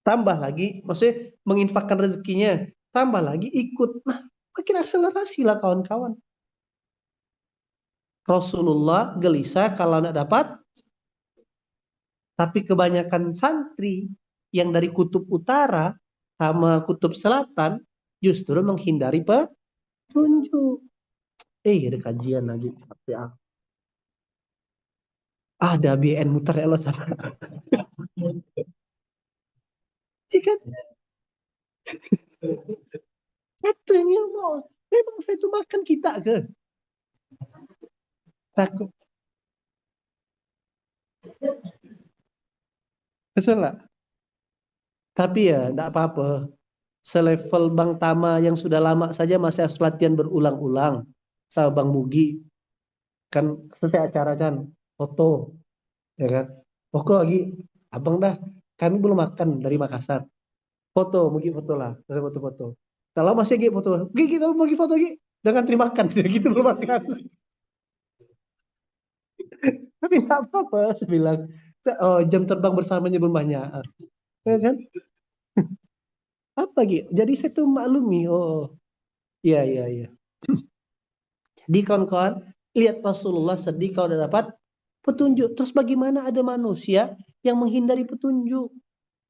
Tambah lagi, maksudnya menginfakkan rezekinya. Tambah lagi ikut. Nah, makin akselerasi lah kawan-kawan. Rasulullah gelisah kalau tidak dapat, tapi kebanyakan santri yang dari kutub utara sama kutub selatan justru menghindari petunjuk. Ada kajian lagi. Ada BN muter ya lo sana. Ikan katanya mau. Memang saya itu makan kita ke. Takut. Betul nggak? Tapi ya enggak apa-apa. Selevel Bang Tama yang sudah lama saja masih harus latihan berulang-ulang. Sama Bang Mugi. Kan selesai acara kan. Foto. Ya kan. Pokok lagi. Abang dah. Kami belum makan dari Makassar. Foto. Mugi foto lah. Terus foto-foto. Kalau masih Gi foto. Gi kita mau foto Gi. Dengan terima makan. Gitu belum makan. Tapi nggak apa-apa. Saya bilang. Oh, jam terbang bersamanya belum banyak. Ya kan? Apa Gi? Jadi saya tuh maklumi. Oh. Iya, iya, iya. Jadi kawan-kawan, lihat Rasulullah sedih kalau udah dapat petunjuk. Terus bagaimana ada manusia yang menghindari petunjuk,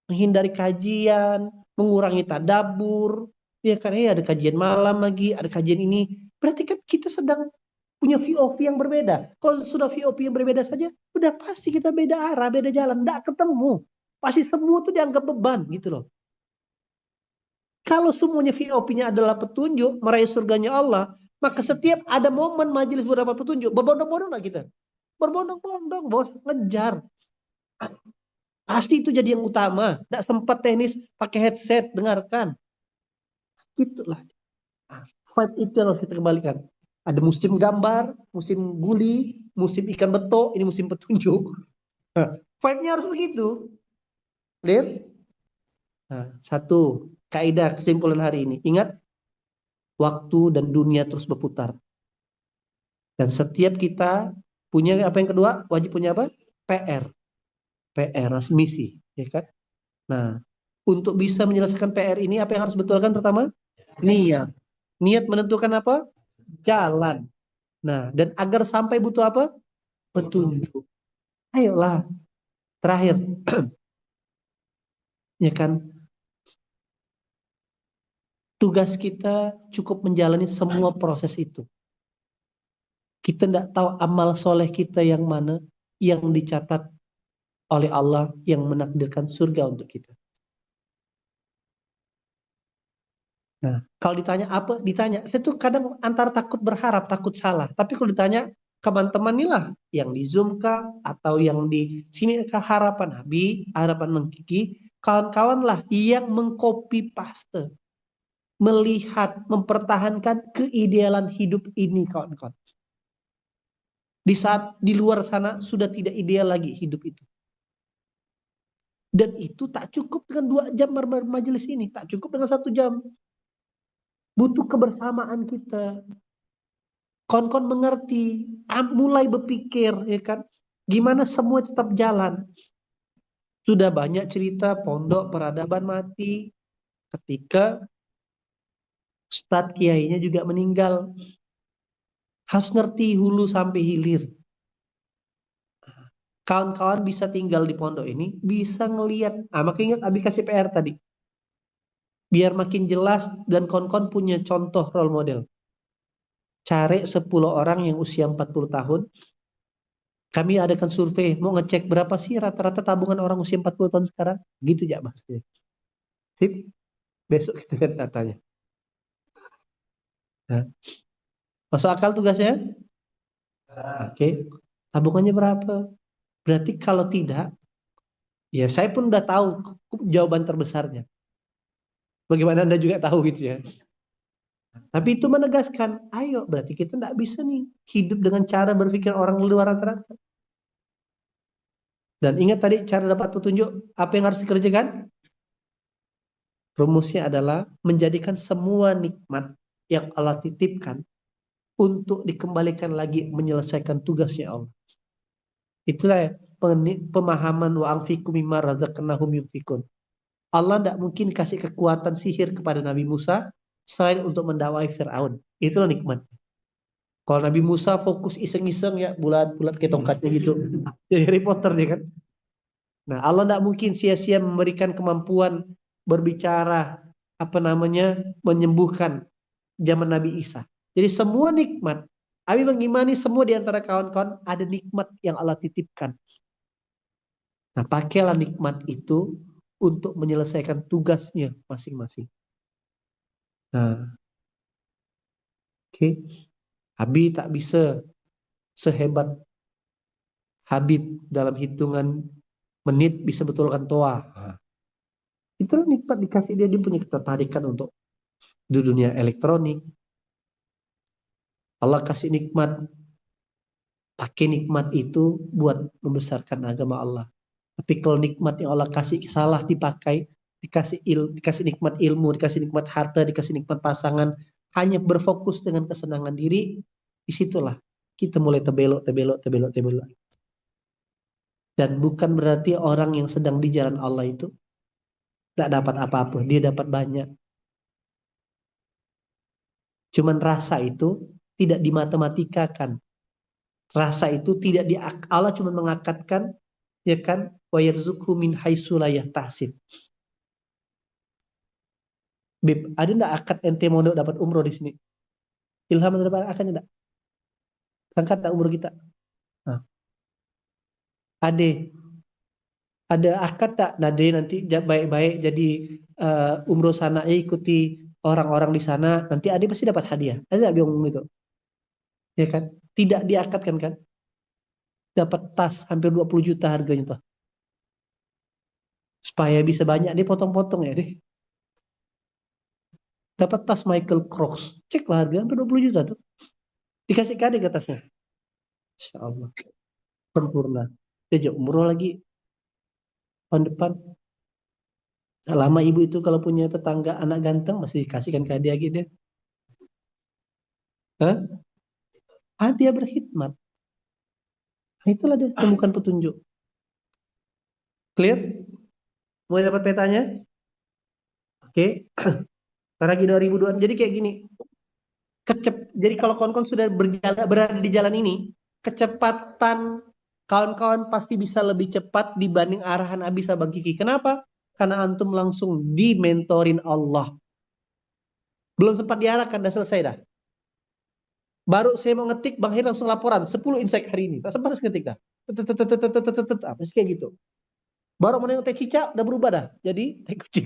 menghindari kajian, mengurangi tadabur, ya kan? Ada kajian malam lagi, ada kajian ini. Berarti kan kita sedang punya VOV yang berbeda. Kalau sudah VOV yang berbeda saja, udah pasti kita beda arah, beda jalan, nggak ketemu. Pasti semua tuh dianggap beban gitu loh. Kalau semuanya VOP-nya adalah petunjuk, meraih surganya Allah, maka setiap ada momen majelis beberapa petunjuk, berbondong-bondong lah kita. Berbondong-bondong, bos, ngejar. Pasti itu jadi yang utama. Tidak sempat teknis pakai headset, dengarkan. Itulah. Fight itu yang harus kita kembalikan. Ada musim gambar, musim guli, musim ikan betok, ini musim petunjuk. Fight-nya harus begitu. Clear? Nah, satu. kaidah kesimpulan hari ini. Ingat, waktu dan dunia terus berputar. Dan setiap kita punya apa yang kedua? Wajib punya apa? PR. PR, misi. Ya kan? Nah, untuk bisa menyelesaikan PR ini, apa yang harus betulkan pertama? Niat. Niat menentukan apa? Jalan. Nah, dan agar sampai butuh apa? Petunjuk. Ayolah. Terakhir. Ya kan? Tugas kita cukup menjalani semua proses itu. Kita tidak tahu amal soleh kita yang mana yang dicatat oleh Allah yang menakdirkan surga untuk kita. Nah, kalau ditanya apa? Ditanya. Saya tuh kadang antara takut berharap, takut salah. Tapi kalau ditanya, teman-teman inilah yang di Zoom kah? Atau yang di sini kah? Harapan Nabi, harapan Mengkiki. Kawan-kawan lah yang mengcopy paste. Melihat, mempertahankan keidealan hidup ini, kawan-kawan. Di saat di luar sana sudah tidak ideal lagi hidup itu. Dan itu tak cukup dengan 2 jam bermajelis ini. Tak cukup dengan 1 jam. Butuh kebersamaan kita. Kawan-kawan mengerti. Mulai berpikir. Ya kan? Gimana semua tetap jalan. Sudah banyak cerita pondok peradaban mati. Ketika Ustadz kiainya juga meninggal. Harus ngerti hulu sampai hilir. Kawan-kawan bisa tinggal di pondok ini. Bisa ngelihat. Makanya ingat Abi kasih PR tadi. Biar makin jelas dan kawan-kawan punya contoh role model. Cari 10 orang yang usia 40 tahun. Kami adakan survei, mau ngecek berapa sih rata-rata tabungan orang usia 40 tahun sekarang. Gitu ya maksudnya. Sip, besok kita lihat datanya. Nah, masuk akal tugasnya? Oke. Tabungannya berapa? Berarti kalau tidak, ya saya pun udah tahu jawaban terbesarnya. Bagaimana Anda juga tahu gitu ya. Tapi itu menegaskan, ayo berarti kita tidak bisa nih hidup dengan cara berpikir orang luar rata-rata. Dan ingat tadi cara dapat petunjuk, apa yang harus dikerjakan? Rumusnya adalah menjadikan semua nikmat yang Allah titipkan untuk dikembalikan lagi menyelesaikan tugasnya Allah. Itulah pemahaman wa anfiqu mimma razaqnahum yunfikun. Allah tidak mungkin kasih kekuatan sihir kepada Nabi Musa selain untuk mendakwai Fir'aun. Itulah nikmat. Kalau Nabi Musa fokus iseng-iseng ya bulat-bulat kayak tongkatnya gitu. Jadi Harry Potter dia kan. Nah, Allah tidak mungkin sia-sia memberikan kemampuan berbicara menyembuhkan zaman Nabi Isa. Jadi semua nikmat, Abi mengimani semua di antara kawan-kawan ada nikmat yang Allah titipkan. Nah, pakailah nikmat itu untuk menyelesaikan tugasnya masing-masing. Nah, oke. Abi tak bisa sehebat Habib dalam hitungan menit bisa betulkan toa. Nah, itulah nikmat dikasih dia punya ketertarikan untuk di dunia elektronik. Allah kasih nikmat, pakai nikmat itu buat membesarkan agama Allah. Tapi kalau nikmat yang Allah kasih salah dipakai, dikasih nikmat ilmu, dikasih nikmat harta, dikasih nikmat pasangan, hanya berfokus dengan kesenangan diri, disitulah kita mulai terbelok. Dan bukan berarti orang yang sedang di jalan Allah itu tidak dapat apa-apa, dia dapat banyak. Cuman rasa itu tidak dimatematika-kan. Rasa itu tidak Allah cuma mengakatkan, ya kan, wa yarzuqhu min haitsu la yahtasib. Bib, ada enggak akad ente mau dapat umroh di sini? Ilham ada dapat akadnya enggak? Angkat enggak umroh kita? Nah, ada akad tak Nade nanti baik-baik jadi umroh sana ikuti orang-orang di sana nanti Ade pasti dapat hadiah. Ada enggak bingung gitu? Ya kan? Tidak diakatkan kan? Dapat tas hampir 20 juta harganya tuh. Supaya bisa banyak dia potong-potong ya deh. Dapat tas Michael Kors. Cek lah harga hampir 20 juta tuh. Dikasih kade ke tasnya. Insya Allah. Sempurna. Dia umroh lagi tahun depan. Gak lama ibu itu kalau punya tetangga anak ganteng masih dikasihkan ke hadiah gitu. Hah? Hadiah berkhidmat. Nah, itulah dia temukan petunjuk. Clear? Mulai dapat petanya? Oke. Karena 2002. Jadi kayak gini. Jadi kalau kawan-kawan sudah berada di jalan ini, kecepatan kawan-kawan pasti bisa lebih cepat dibanding arahan Abisa Bang Kiki. Kenapa? Karena antum langsung dimentorin Allah. Belum sempat diarahkan, udah selesai dah. Baru saya mau ngetik, Bang Hir langsung laporan 10 insight hari ini. Tak sempat ngetik dah. Apa sih kayak gitu. Baru mau nengok teh cicak udah berubah dah. Jadi teh kucing.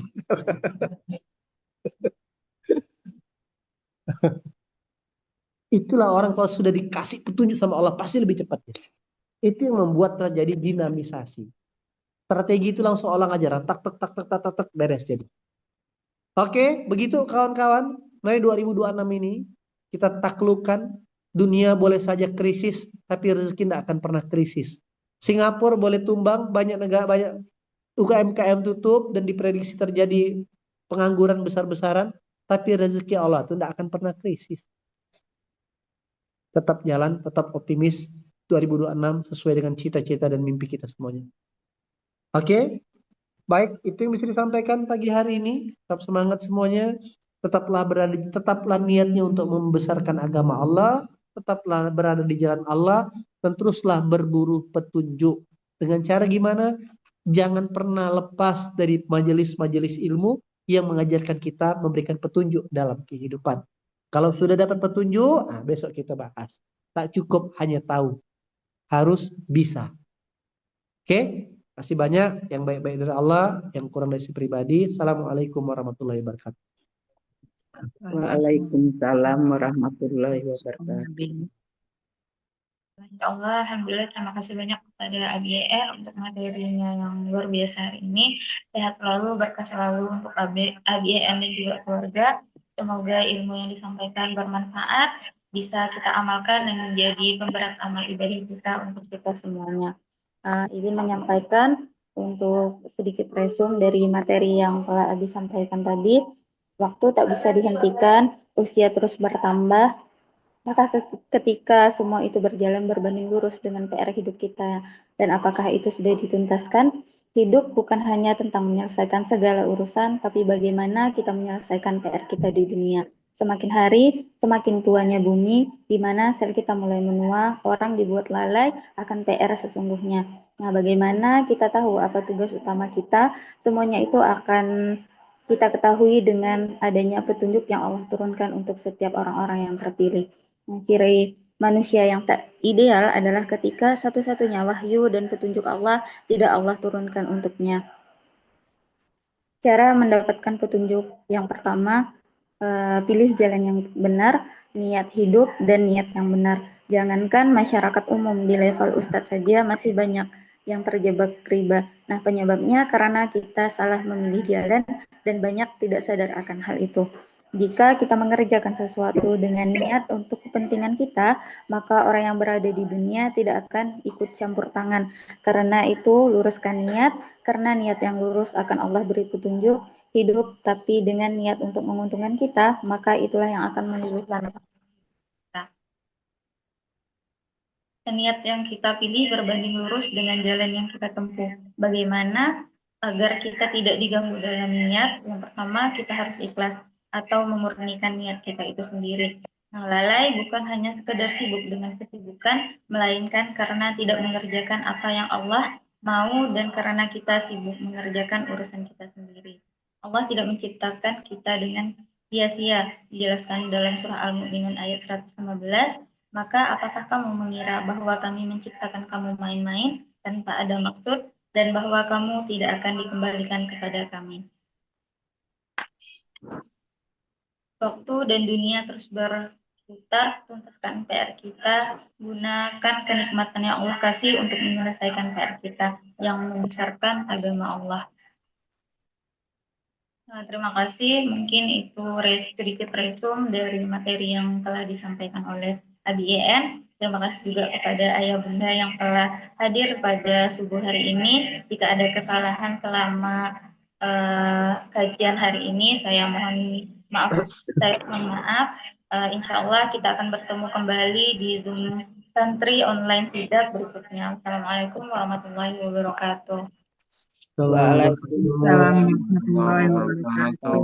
Itulah orang kalau sudah dikasih petunjuk sama Allah pasti lebih cepat. Itu yang membuat terjadi dinamisasi. Strategi itu langsung olah ajaran. Tak tak tak tak tak tak tak beres jadi. Oke, begitu kawan-kawan. Mulai 2026 ini kita taklukkan dunia boleh saja krisis, tapi rezeki tidak akan pernah krisis. Singapura boleh tumbang, banyak negara banyak UKM tutup dan diprediksi terjadi pengangguran besar-besaran, tapi rezeki Allah itu tidak akan pernah krisis. Tetap jalan, tetap optimis 2026 sesuai dengan cita-cita dan mimpi kita semuanya. Oke? Baik, itu yang bisa disampaikan pagi hari ini. Tetap semangat semuanya. Tetaplah niatnya untuk membesarkan agama Allah. Tetaplah berada di jalan Allah. Dan teruslah berburu petunjuk. Dengan cara gimana? Jangan pernah lepas dari majelis-majelis ilmu yang mengajarkan kita memberikan petunjuk dalam kehidupan. Kalau sudah dapat petunjuk, nah besok kita bahas. Tak cukup hanya tahu. Harus bisa. Oke? Kasih banyak yang baik-baik dari Allah, yang kurang dari si pribadi. Assalamualaikum warahmatullahi wabarakatuh. Waalaikumsalam warahmatullahi wabarakatuh. Insya Allah, Alhamdulillah, terima kasih banyak kepada ABR untuk materinya yang luar biasa hari ini. Sehat selalu, berkah selalu untuk ABR dan juga keluarga. Semoga ilmu yang disampaikan bermanfaat, bisa kita amalkan dan menjadi pemberat amal ibadah kita untuk kita semuanya. Izin menyampaikan untuk sedikit resume dari materi yang telah Abi sampaikan tadi. Waktu tak bisa dihentikan, usia terus bertambah, maka ketika semua itu berjalan berbanding lurus dengan PR hidup kita, dan apakah itu sudah dituntaskan, hidup bukan hanya tentang menyelesaikan segala urusan, tapi bagaimana kita menyelesaikan PR kita di dunia. Semakin hari, semakin tuanya bumi, di mana sel kita mulai menua, orang dibuat lalai akan PR sesungguhnya. Nah, bagaimana kita tahu apa tugas utama kita, semuanya itu akan kita ketahui dengan adanya petunjuk yang Allah turunkan untuk setiap orang-orang yang terpilih. Ciri manusia yang tak ideal adalah ketika satu-satunya wahyu dan petunjuk Allah tidak Allah turunkan untuknya. Cara mendapatkan petunjuk yang pertama, pilih jalan yang benar, niat hidup, dan niat yang benar. Jangankan masyarakat umum, di level ustadz saja masih banyak yang terjebak riba. Nah, penyebabnya karena kita salah memilih jalan dan banyak tidak sadar akan hal itu. Jika kita mengerjakan sesuatu dengan niat untuk kepentingan kita, maka orang yang berada di dunia tidak akan ikut campur tangan. Karena itu, luruskan niat, karena niat yang lurus akan Allah beri petunjuk hidup, tapi dengan niat untuk menguntungkan kita, maka itulah yang akan menyulitkan kita. Niat yang kita pilih berbanding lurus dengan jalan yang kita tempuh. Bagaimana agar kita tidak diganggu dalam niat? Yang pertama, kita harus ikhlas atau memurnikan niat kita itu sendiri. Nah, lalai bukan hanya sekedar sibuk dengan kesibukan, melainkan karena tidak mengerjakan apa yang Allah mau dan karena kita sibuk mengerjakan urusan kita sendiri. Allah tidak menciptakan kita dengan sia-sia, dijelaskan dalam surah Al-Mu'minun ayat 115. Maka apakah kamu mengira bahwa kami menciptakan kamu main-main tanpa ada maksud dan bahwa kamu tidak akan dikembalikan kepada kami? Waktu dan dunia terus berputar, tuntaskan PR kita, gunakan kenikmatan yang Allah kasih untuk menyelesaikan PR kita yang membesarkan agama Allah. Nah, terima kasih. Mungkin itu sedikit resume dari materi yang telah disampaikan oleh ABEN. Terima kasih juga kepada Ayah Bunda yang telah hadir pada subuh hari ini. Jika ada kesalahan selama kajian hari ini. Saya mohon maaf. Insya Allah kita akan bertemu kembali di Zoom Santri Online Sidak berikutnya. Assalamualaikum warahmatullahi wabarakatuh. Waalaikumsalam warahmatullahi wabarakatuh.